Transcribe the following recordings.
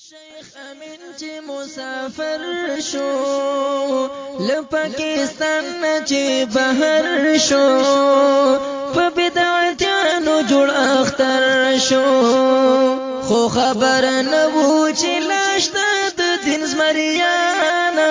شیخ امین چې مسافر شو له پاکستان نه چې بهر شو په بدعتانو جوړ اختر شو خو خبر نه وو چې لاشته د دین زمریانا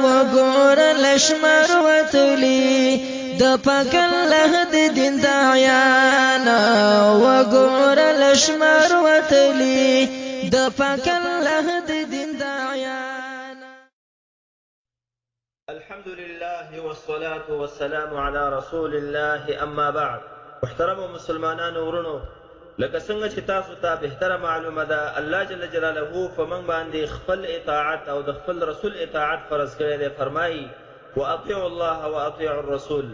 وګور لشمر وتلی د پاک الله د دین دعیانا وګور لشمر وتلی د پاک الله د دین دعیانا. الحمد لله والصلاة والسلام على رسول الله اما بعد. محترم مسلمانانو ورونو، لکه څنګه چې تاسو ته بهتره معلومه ده الله جل جلاله په موږ باندې خپل اطاعت او د خپل رسول اطاعت فرض کړی دی. فرمایي واطیعوا الله واطیعوا الرسول.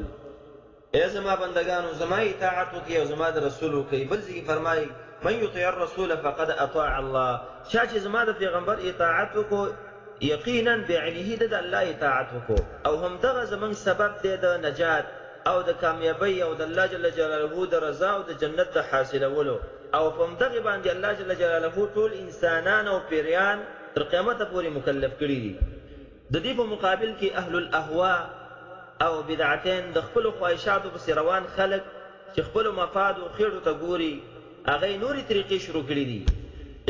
ای زما بندگانو زما اطاعت وکړئ او زما د رسول وکړئ. بل ځای فرمایي من يطيع الرسول فقد اطاع الله. چا چې زما د پیغمبر اطاعت وکړو یقینا بعینه د الله اطاعت وکړو او هم دغه زمونږ سبب دی د نجات او د کامیابی او د الله جل جلاله د رضا او د جنت د حاصلولو. او په همدغې باندې الله جل جلاله ټول انسانان او پیریان تر قیامته پورې مکلف کړي دي. د دې په مقابل کې اهل الاهوا او بدعتین د خپلو خواهشاتو پسې روان خلک چې خپلو مفادو خېړو ته ګوري هغه نورې طریقې شروع کړي دي.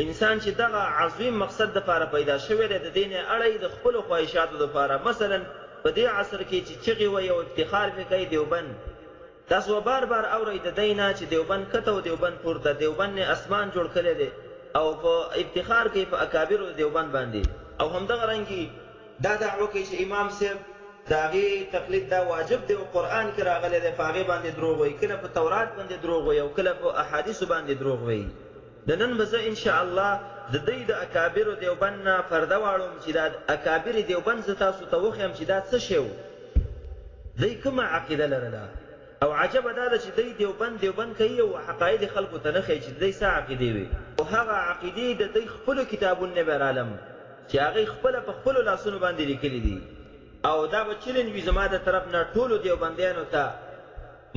انسان چې دغه عظیم مقصد دپاره پیدا شوی دی د دې نه اړی د خپلو خواهشاتو دپاره. مثلا په دې عصر کې چې چغې وایي او افتخار پې کوي دیوبند، تاسو بار بار اورئ د دی نه چې دیوبند کته او دیوبند پورته، دیوبند نه اسمان جوړ کړی دی او په افتخار کوي په اکابرو دیوبند باندې. او همدغه رنګې دا دعوه کوي چې امام صاحب د هغې تقلید دا واجب دی او قرآن کې راغلی دی، په هغې باندې دروغ وایي، کله په تورات باندې دروغ وایي او کله په احادیثو باندې دروغ وایي. د نن به زه انشاءالله د دوی د اکابرو دیوبند نه پرده واړم چې دا اکابر دیوبند زه تاسو ته وښیم چې دا څه شی و، دوی کومه عقیده لرله. او عجبه دا ده چې دوی دیوبند کوي او حقایق خلکو ته نه ښیي چې دوی څه عقیدې وي. او هغه عقیدې د دوی خپلو کتابونو نه به رالم چې هغې خپله په خپلو لاسونو باندې لیکلي دي. او دا به چلنج وي زما د طرف نه ټولو دیوبندیانو ته،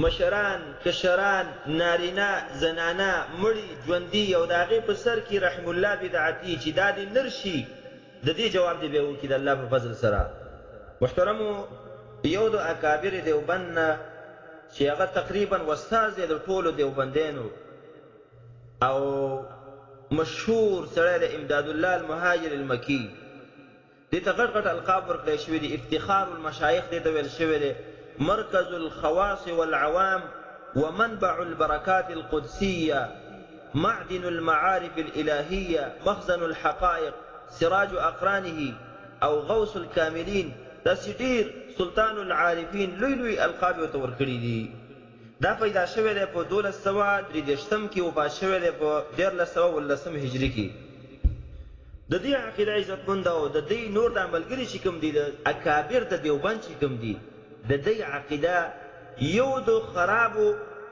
مشران، کشران، نارینه، زنانه، مړي، ژوندي او د هغې په سر کې رحم الله بدعتي چې دا دې نر شي د دې جواب دې بیا وکړي د الله په فضل سره. محترمو، یو د اکابر دیوبند نه چې هغه تقریبا استاذ دی د ټولو دیوبندیانو او مشهور سړی د امداد الله المهاجر المکي، دې ته غټ غټ القاب ورکړی شوي دي. افتخار المشایخ دې ته ویل شوی دی، مرکز الخواص والعوام ومنبع البركات القدسية، معدن المعارف الإلهية، مخزن الحقائق، سراج أقرانه او غوث الكاملين. دا سټیر سلطان العارفین لوی لوی القاب ورته ورکړي دي. دا پیدا شوی دی په 1233 کې، وفات شوی دی په 1319 هجري کې. د دې عقیده عزتمند او د دې نور د عملګري چې کوم دي د اکابر د دیوبند چې کوم دي د دې عقیده یو د خرابو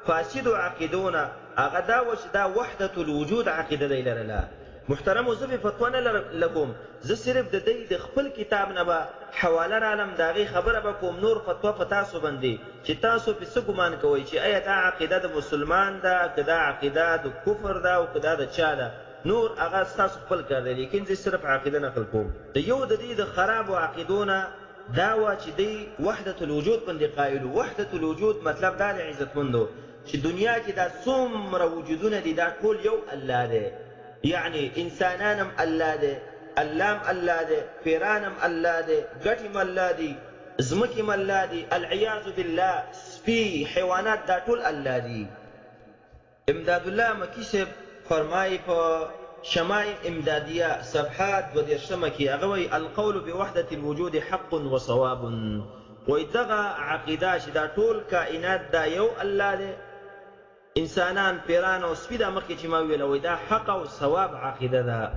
فاسدو عقیدونه هغه دا و چې دا وحدت الوجود عقیده دی لرله. محترمو، زه به فتوا نه لګوم، زه صرف د دې د خپل کتاب نه به حواله رالم، د هغې خبره به کوم. نور فتوا په تاسو باندې چې تاسو پې څه ګمان کوئ چې آیا دا عقیده د مسلمان ده که دا عقیده د کفر ده او که دا د چا ده، نور هغه ستاسو خپل کار دی. لیکن زه صرف عقیده نقل کوم. د یو د دې د خرابو عقیدونه دا وه چې دی وحدت الوجود باندې قایلو. وحدت الوجود مطلب دا دی عزتمندو چې دنیا کې دا څومره وجودونه دي دا ټول یو الله دی. یعنی انسانانم الله دی، اللهم الله دی، پیرانم الله دی، ګټیم الله دی، ځمکیم الله دی، العیاذ بالله، سپي، حیوانات، دا ټول الله دی. امداد الله مکی صاحب فرمایي په شمائل امدادیه صفحات 22 کې هغه وایي القول بوحدة الوجود حق وصواب. وایي دغه عقیده چې دا ټول کائنات دا یو الله دی، انسانان، پیران او سپي دا مخکې چې ما ویله، وایي دا حق او صواب عقیده ده.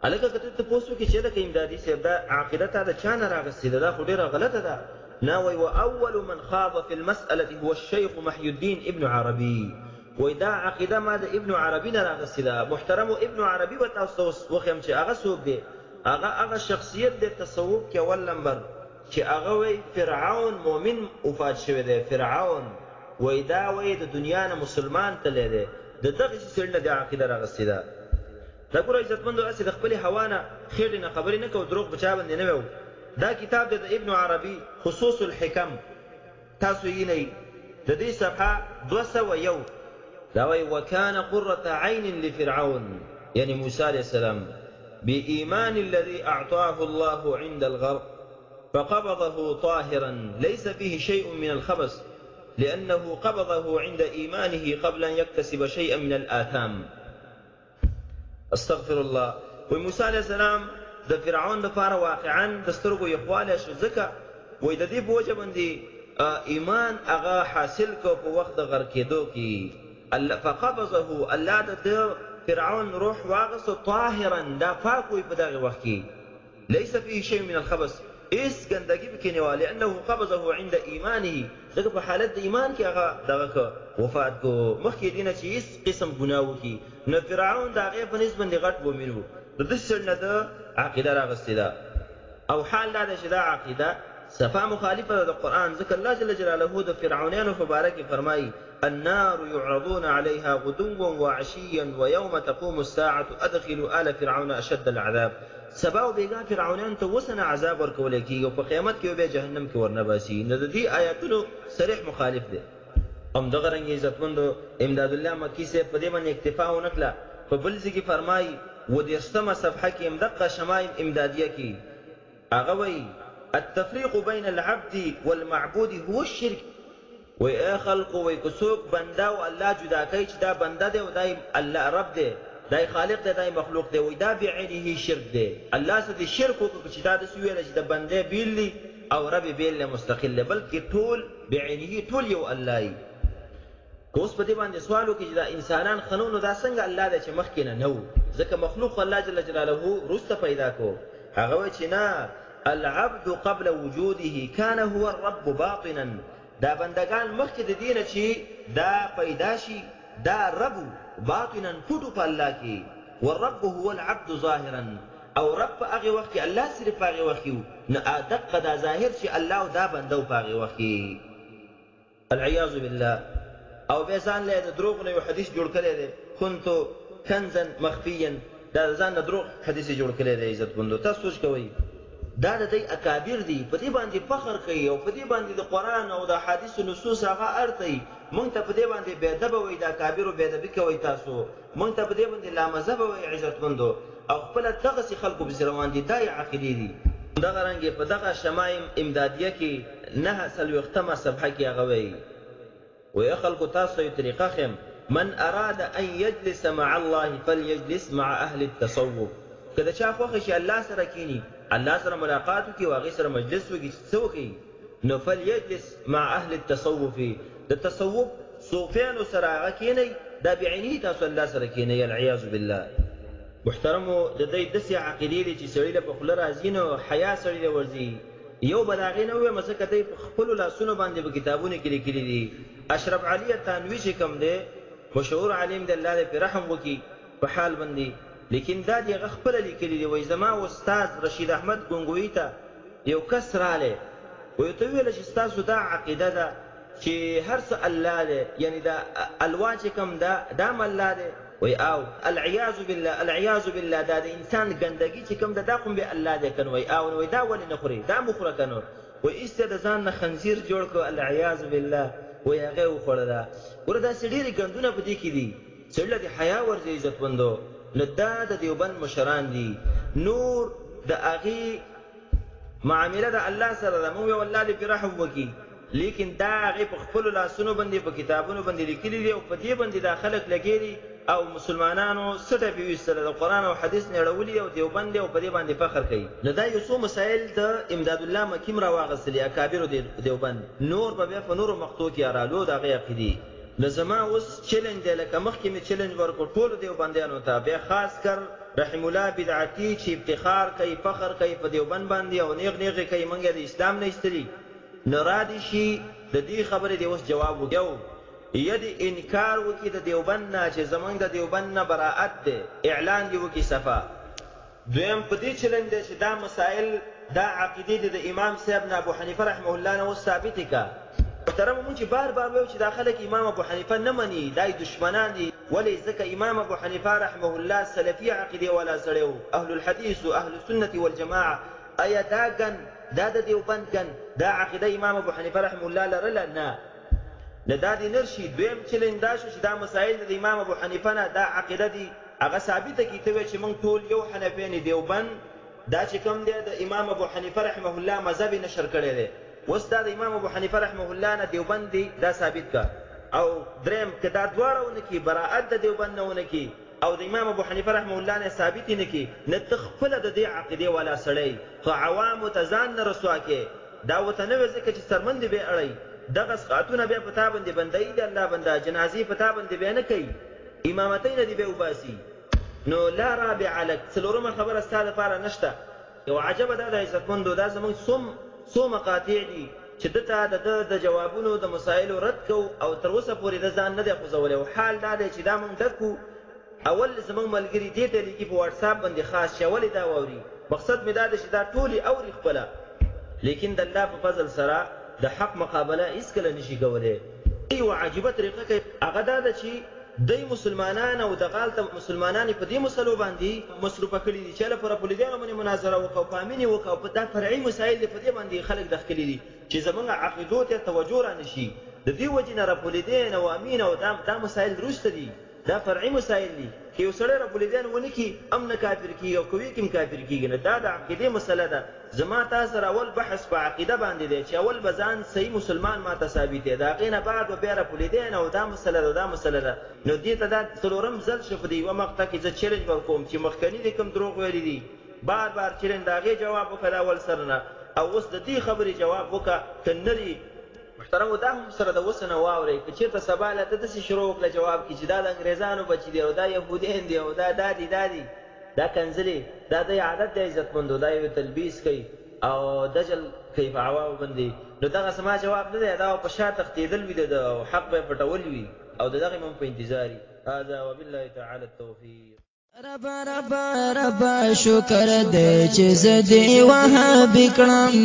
هلکه که ته تپوس وکړې چې لکه امدادي صاحب دا عقیده تا د چا نه راغستې ده، دا خو ډېره غلطه ده. نه، وایي واول من خاض في المسألة هو الشيخ محي الدين ابن عربي. وای دا عقیده ما د ابن عربي نه راغستې ده. محترمو، ابن عربي به تاسو ته وښیم چې هغه څوک دی. هغه شخصیت دی تصوف کې اول نمبر چې هغه وایي فرعون مؤمن وفات شوی دی. فرعون وای دا وایي د دنیا نه مسلمان تللی دی، د دغسې سړي نه د عقیده راغستې ده. دا ګوره عزتمندو هسې د خپلې هوا نه خېټې نه خبرې نه کوو دروغ په چا باندې نه ویو دا کتاب دی د ابن عربي خصوص الحکم تاسو وینئ د دې صفحه 201 دا وایي وكان قرة عين لفرعون يعني موسى عليه السلام بإيمان الذي أعطاه الله عند الغرق فقبضه طاهرا ليس فيه شيء من الخبث لأنه قبضه عند إيمانه قبل أن يكتسب شيئا من الآثام استغفر الله وموسى عليه السلام د فرعون لپاره واقعا د سترګو یخوالی شو ځکه وایي د دې په وجه باندې ایمان هغه حاصل کو په وخت د غرقېدو کې فقبضه الله د فرعون روح واغسو طاهرا دا پاک وي په دغه وخت کې ليس فيه شيء من الخبث اس ګندګي پکې نه والی انه قبضه عند ایمانه ځکه په حالت د ایمان کې هغه دغه وفات کو مخکې دینه چې هیڅ قسم ګناه وکړي نو فرعون د هغې په نسبت باندې غټ مؤمن و د دې سړي نه د عقیده راغستې ده او حال دا ده چې دا عقیده صفا مخالفه ده د قرآن ځکه الله جل جلاله د فرعونیانو په باره کې فرمایي النار يعرضون عليها غدوا وعشيا ويوم تقوم الساعة أدخلوا آل فرعون أشد العذاب سبا او بیگا فرعونان ته وسنه عذاب ورکول کیږي او په قیامت کې به جهنم کې ورنباسي نو د دې آیاتونو صریح مخالف دي هم دغه رنګ عزتمندو امداد الله مکی سے په دې باندې اکتفا ونکړه په بل ځای کې فرمایي ودیرشتمه صفحه کې امدقه شمائل امدادیه کې هغه وایي التفريق بين العبد والمعبود هو الشرك وي خلق وي كسوك بنده والله جدا کوي چې دا بنده دی او دای الله رب دی دای خالق دی دای مخلوق دی وي دا بعینه شرک دی الله سره شرک وکړي چې دا د سویل چې د بنده بیل او رب بیل مستقل بلکې ټول بعینه ټول یو الله کوس په دې باندې سوالو کې چې دا انسانان قانون دا څنګه الله دی چې مخکې نه نو ځکه مخلوق الله جل جلاله رسته پیدا کو هغه وایي چې نه العبد قبل وجوده كان هو الرب باطنا دا بندگان مخکې د دینه چې دا پیدا شي دا رب باطنا پټو په الله کې والرب هو العبد ظاهرا او رب هغه وخت کې الله صرف هغه وخت نه ادق دا ظاهر شي الله او دا بندو په هغه وخت کې العياذ بالله او به ځان له دروغ نه یو حدیث جوړ کړی دی كنت كنزا مخفيا دا ځان دروغ حدیث جوړ کړی دی عزت مندو تاسو سوچ کوئ دا د دې اکابر دي په دې باندې فخر کوي او په دې باندې د قرآن او د حدیث نصوص هغه ارتي مونږ ته په دې باندې بېدبه وي د اکابرو بېدبي کوي تاسو مونږ ته په دې باندې لامذهبه وي عزتمندو او خپله دغسې خلکو پسې روان دي دا یې عقیدې دي دغه رنګې په دغه شمایم امدادیه کې 9 صفحه کې هغه وایي ویا خلکو تاسو یو طریقه ښیم من اراد ان یجلس مع الله فلیجلس مع اهل التصوف که د چا خوښه شي الله سره کینی الله سره ملاقات وکړي او هغې سره مجلس وکړي چې څه وکړي نو فلیجلس مع اهل التصوف د تصوف صوفیانو سره هغه کینئ دا بعینې تاسو الله سره کینئ العیاذ بالله محترمو د دې داسې عقیدې دي چې سړي له په خوله راځي نو حیا سړي له ورځي یو به د هغې نه ووایم ځکه دی په خپلو لاسونو باندې په کتابونو کې لیکلي دي اشرف علي تانوي چې کوم دی مشهور عالم دی الله دې پرې رحم وکړي په حال باندې لیکن دا دی هغه خپله لیکلي دي وایي زما استاد رشید احمد ګونګوي ته یو کس رالی وایي ته وویله چې ستاسو دا عقیده ده چې هر څه الله دی یعنی دا الوا چې کوم دا هم الله دی وایي او العیاذ بالله العیاذ بالله دا د انسان ګندګي چې کوم ده دا خو به الله دی که نو وایي او نو وایي دا ولې نه خوري دا مه خوره که نو وایي ایسته د ځان نه خنزیر جوړ کړو العیاذ بالله وایي هغه یې وخوړله ګوره داسې ډېرې ګندونه په دې کې دي سړي له د حیا ورځي عزتمندو نو دا د دیوبند مشران دي نور د هغې معامله د الله سره ده موږ یو الله دې پرې رحم وکړي لیکن دا هغې په خپلو لاسونو باندې په کتابونو باندې لیکلي دي او په دې باندې دا خلک لګې دي او مسلمانانو سټه پې ویستله د قرآن او حدیث نه اړولي دي او دیوبند دی او په دې باندې فخر کوي نو دا یو څو مسایل د امداد الله مکیم راواغېستلي اکابرو دیوبند نور به بیا په نورو مقطعو کې رالو د هغې عقیدې نو زما اوس چیلنج دی لکه مخکې مې چیلنج ورکړو ټولو دیوبندیانو ته بیا خاص کر رحم الله بدعتي چې افتخار کوي فخر کوي په دیوبند باندې او نیغ نیغې کوي موږ یې د اسلام نه ایستلي نو را دي شي د دې خبرې دی اوس جواب وکړو یا دې انکار وکړي د دیوبند نه چې زموږ د دیوبند نه براعت دی اعلان دې وکړي صفا دویم په دې چیلنج دی چې دا مسائل دا عقیدې دي د امام صاحب نه ابو حنیفه رحمه الله نه اوس ثابتې که محترم مونږ چې بار بار وایو چې دا خلک امام ابو حنیفه نه مني دا دشمنان دي ولی ځکه امام ابو حنیفه رحمه الله سلفي عقیده والا سړی و، اهل الحدیث و اهل السنة والجماعه. آیا دا ګن دا د دیوبند ګن دا عقیده امام ابو حنیفه رحمه الله لرله؟ نه. نه دا دې نرشي. دویم چلنج دا شو چې دا مسائل د امام ابو حنیفه نه دا عقیده دي هغه ثابته کړي ته چې موږ ټول یو حنفیان دیوبند دا چې کوم دی د امام ابو حنیفه رحمه الله مذهب نشر کړی دی. اوس دا د امام ابو حنیفه رحمه الله نه دیوبند دی دا ثابت کا. او دریم که دا دواړه ونه کړي براءت د دیوبند نه ونه کړي او د امام ابو حنیفه رحمه الله نه ثابت نه کړي نه ته خپله د دې عقیدې والا سړی خو عوامو ته ځان نه رسوا کې دا ورته نه وي ځکه چې سرمندې به اړوي دغه سقاطونه بیا په تا باندې بندوي د الله بنده جنازې په تا باندې بیا نه کوي امامتۍ نه دې بیا وباسي. نو لا رابع لک. څلورمه خبره ستا لپاره نشته. یو عجبه دا د عزتمندو دا زموږ څو مقاطع دي چې دته د جوابونو د مسایلو رد کو او تر اوسه پورې د ځان نه دی خوځولی. او حال دا دی چې دا موږ ډکو اول زموږ ملګري دې ته لیکي په واټساپ باندې خاص چې ولې دا واوري. مقصد مې دا دی چې دا ټولې اوري خپله، لیکن د الله په فضل سره د حق مقابله هیڅکله نشي کولی. یوه عجیبه طریقه کوي هغه دا ده چې دی مسلمانان او د غالته مسلمانان په دې مسلو باندې مصروفه کړي دي چې له پرپولیدانو باندې مناظره وکړو پامینې وکړو په دا فرعي مسایل دي په دې باندې خلک دخلي دي چې زمونږ عقیدو ته توجه را نشي. د دې وجې نه رپولیدین او امین او دا مسایل درسته دي دا فرعي مسایل دي. که یو سړی رپولیدین ونه کړي هم نه کافر کېږي او کوي کې هم کافر کېږي نه. دا د عقیدې مسله ده. زما تا سره اول بحث په عقیده باندې دی چې اول به ځان صحیح مسلمان ما ته ثابت دی، د هغې نه بعد به بیا رپولیدین او دا مسله ده دا مسله ده. نو دې ته دا څلورم ځل شو په دې یوه مقطع کې زه چیلنج ورکوم چې مخکني دې کوم دروغ ویلي دي بار بار چیلنج د هغې جواب وکړه د اول سره نه او اوس د دې خبرې جواب وکړه که نه دي محترمو دا هم سره د اوسه نه واورئ. که چېرته سبا له ته داسې شروع وکړه جواب کړي چې دا د انګریزانو بچي دي او دا یهودین دي او دا دي دا کنځلې دا د عادت دی عزتمندو دا یو تلبیس کوي او دجل کوي په عوامو باندې. نو دغه سما جواب نه دی دا په شا تښتېدل وي د حق به یې پټول وي او د دغې هم په انتظار وي. هذا وبالله تعالی التوفیق. ربا ربا ربا شکر دې چې زه دې وهابي کړم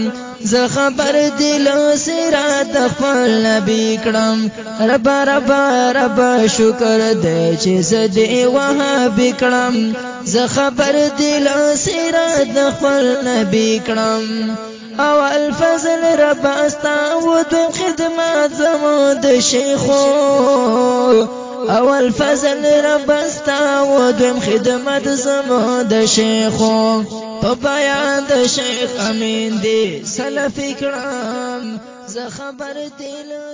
زه خبر دل سره د خپل نبی کړم. ربا ربا ربا شکر دې چې زه دې وهابي کړم زه خبر دل سره د خپل نبی کړم. او الفضل رب استعود خدمت زمو د شیخو اول فضل رب استعود خدمت زمو د شیخو په بیان د شیخ امین دی سلفی کرام زه خبر دل